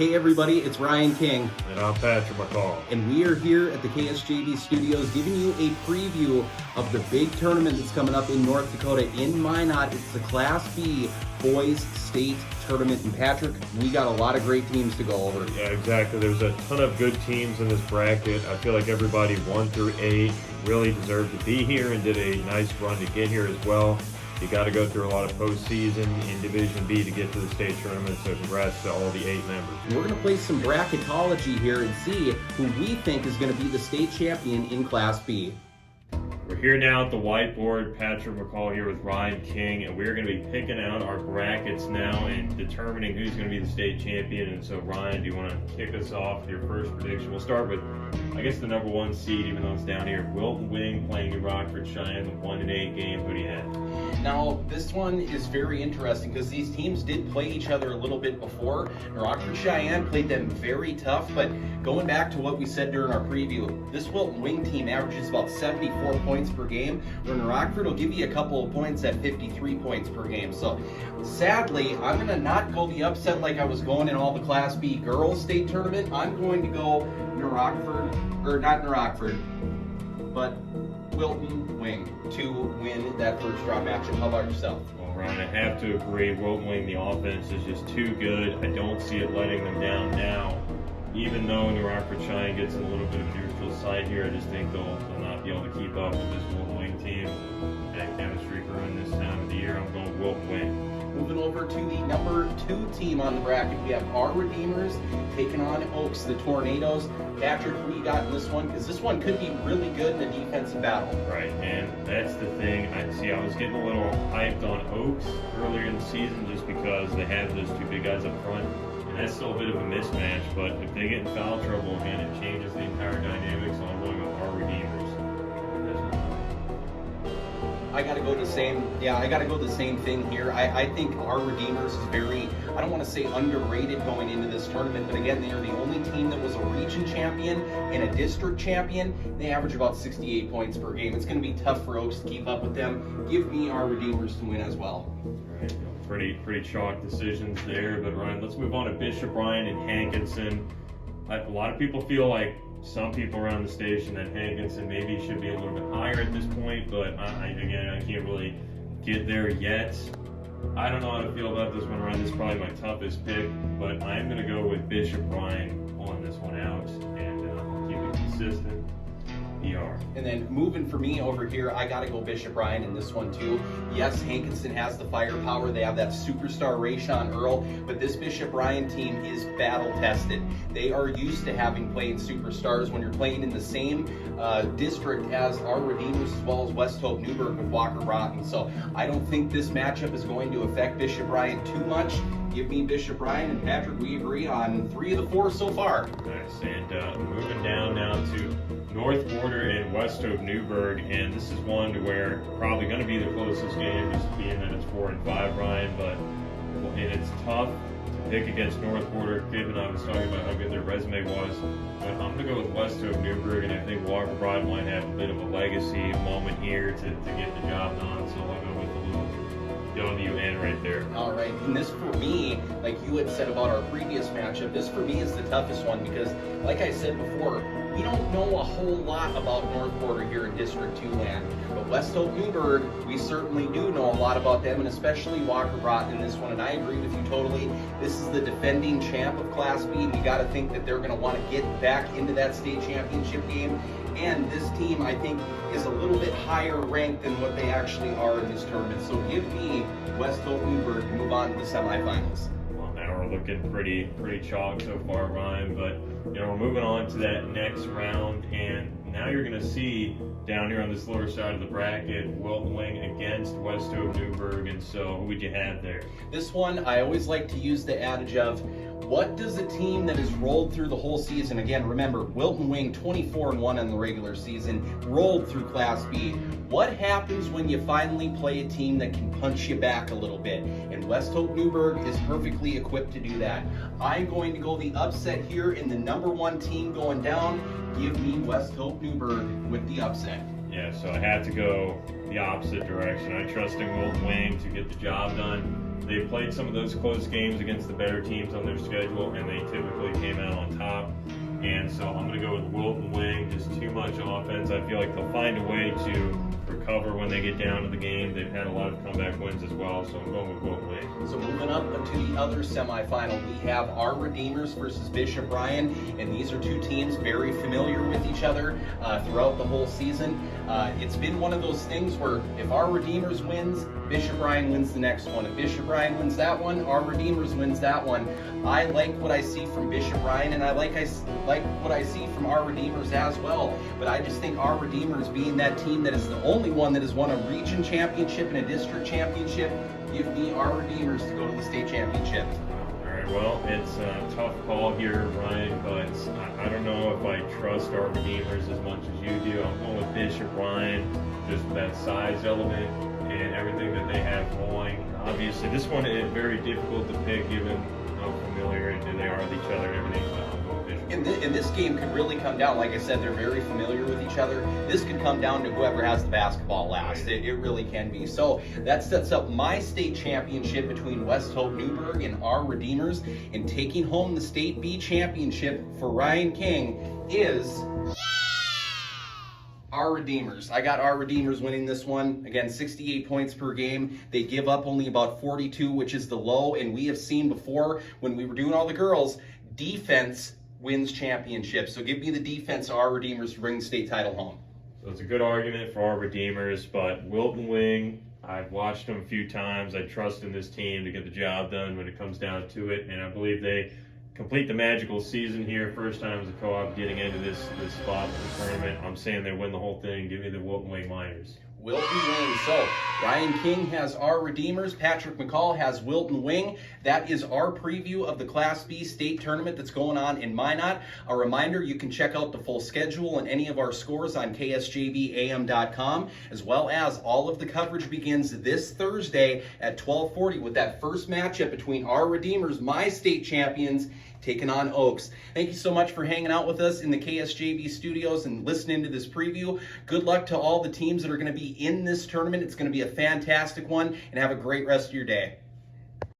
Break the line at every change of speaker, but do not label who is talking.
Hey everybody, it's Ryan King.
And I'm Patrick McCall.
And we are here at the KSJB Studios giving you a preview of the big tournament that's coming up in North Dakota in Minot. It's the Class B Boys State Tournament. And Patrick, we got a lot of great teams to go over.
Yeah, exactly. There's a ton of good teams in this bracket. I feel like everybody 1 through 8 really deserved to be here and did a nice run to get here as well. You got to go through a lot of postseason in Division B to get to the state tournament, so congrats to all the 8 members.
We're going to play some bracketology here and see who we think is going to be the state champion in Class B.
We're here now at the whiteboard. Patrick McCall here with Ryan King, and we're going to be picking out our brackets now and determining who's going to be the state champion. And so, Ryan, do you want to kick us off with your first prediction? We'll start with, I guess, the number 1 seed, even though it's down here. Wilton Wing playing New Rockford Cheyenne, the 1-8 game. Who do you have?
Now, this one is very interesting because these teams did play each other a little bit before. New Rockford Cheyenne played them very tough, but going back to what we said during our preview, this Wilton Wing team averages about 74 points per game, where New Rockford will give you a couple of points at 53 points per game. So, sadly, I'm going to not go the upset like I was going in all the Class B girls state tournament. I'm going to go New Rockford, or not New Rockford, but Wilton Wing to win that first round matchup. How about yourself?
Well, Ryan, I have to agree. Wilton Wing, the offense is just too good. I don't see it letting them down now. Even though New Rockford Cheyenne gets in a little bit of neutral side here, I just think they'll not be able to keep up with this Wilton Wing team. That chemistry brewing this time of the year. I'm going Wilton Wing.
Moving over to the number 2 team on the bracket, we have our Redeemers taking on Oaks, the Tornadoes. Patrick, who you got in this one? Because this one could be really good in a defensive battle.
Right, and that's the thing. I was getting a little hyped on Oaks earlier in the season just because they have those 2 big guys up front. And that's still a bit of a mismatch, but if they get in foul trouble again, it changes the entire dynamic, so I'm going with our Redeemers.
I gotta go the same thing here. I think our Redeemers is very, I don't want to say underrated going into this tournament, but again, they are the only team that was a region champion and a district champion. They average about 68 points per game. It's gonna be tough for Oaks to keep up with them. Give me our Redeemers to win as well.
Right. Pretty chalk decisions there, but Ryan, let's move on to Bishop Ryan and Hankinson. A lot of people feel like, some people around the station, that Hankinson maybe should be a little bit higher at this point, but I can't really get there yet. I don't know how to feel about this one, Ryan. This is probably my toughest pick, but I am going to go with Bishop Ryan pulling this one out and keep it consistent. ER.
And then moving for me over here, I got to go Bishop Ryan in this one too. Yes, Hankinson has the firepower. They have that superstar Rayshawn Earl, but this Bishop Ryan team is battle tested. They are used to having played superstars when you're playing in the same district as our Redeemers as well as West Hope Newburgh with Walker Broughton. So I don't think this matchup is going to affect Bishop Ryan too much. Give me Bishop Ryan, and Patrick, we agree on 3 of the 4 so far.
Nice, and moving down now to North Border and West Hope Newburgh, and this is one to where probably going to be the closest game, just being that it's 4 and 5, Ryan, and it's tough to pick against North Border. Kip and I was talking about how good their resume was, but I'm going to go with West Hope Newburgh, and I think Walker Broughton might have a bit of a legacy moment here to get the job done, so I'll go with the little WN right there.
All right, and this for me, like you had said about our previous matchup, this for me is the toughest one because, like I said before, we don't know a whole lot about North Border here in District 2 land. But West Hope Newburgh, we certainly do know a lot about them, and especially Walker Broughton in this one. And I agree with you totally. This is the defending champ of Class B, and you got to think that they're going to want to get back into that state championship game. And this team, I think, is a little bit higher ranked than what they actually are in this tournament. So give me West Hope Newburgh to move on to the semifinals.
Well, now we're looking pretty chalk so far, Ryan, but we're moving on to that next round, and now you're going to see down here on this lower side of the bracket, Wilton Wing against West Hope Newburgh, and so who would you have there?
This one, I always like to use the adage of, what does a team that has rolled through the whole season, again, remember, Wilton Wing 24-1 in the regular season, rolled through Class B. What happens when you finally play a team that can punch you back a little bit? And West Hope Newburgh is perfectly equipped to do that. I'm going to go the upset here in the number 1 team going down. Give me West Hope Newburgh with the upset.
Yeah, so I had to go the opposite direction. I trust in Wilton Wing to get the job done. They played some of those close games against the better teams on their schedule, and they typically came out on top. And so I'm going to go with Wilton Wing. Just too much offense. I feel like they'll find a way to recover when they get down to the game. They've had a lot of comeback wins as well, so I'm going with Wilton Wing.
So moving up to the other semifinal, we have our Redeemers versus Bishop Ryan, and these are two teams very familiar with each other throughout the whole season. It's been one of those things where if our Redeemers wins, Bishop Ryan wins the next one. If Bishop Ryan wins that one, our Redeemers wins that one. I like what I see from Bishop Ryan, and I like what I see from our Redeemers as well. But I just think our Redeemers, being that team that is the only one that has won a region championship and a district championship, give me our Redeemers to go to the state championship.
All right, well, it's a tough call here, Ryan, but I don't know if I trust our Redeemers as much as you do. I'm going with Bishop Ryan, just that size element and everything that they have going. Obviously, this one is very difficult to pick given how familiar they are with each other and everything. But I'm going with Bishop.
And this game could really come down, like I said, they're very familiar with each other. This could come down to whoever has the basketball last. It really can be. So that sets up my state championship between West Hope Newburgh and our Redeemers. And taking home the state B championship for Ryan King is our Redeemers. I got our Redeemers winning this one. Again, 68 points per game. They give up only about 42, which is the low. And we have seen before when we were doing all the girls, defense wins championships. So give me the defense of our Redeemers to bring the state title home.
So it's a good argument for our Redeemers, but Wilton Wing, I've watched them a few times. I trust in this team to get the job done when it comes down to it, and I believe they complete the magical season here. First time as a co-op getting into this spot for the tournament. I'm saying they win the whole thing. Give me the Wilton Wing Miners.
Wilton Wing. So Ryan King has our Redeemers. Patrick McCall has Wilton Wing. That is our preview of the Class B state tournament that's going on in Minot. A reminder, you can check out the full schedule and any of our scores on ksjbam.com, as well as all of the coverage begins this Thursday at 12:40 with that first matchup between our Redeemers, my state champions, taking on Oaks. Thank you so much for hanging out with us in the KSJB studios and listening to this preview. Good luck to all the teams that are going to be in this tournament. It's going to be a fantastic one, and have a great rest of your day.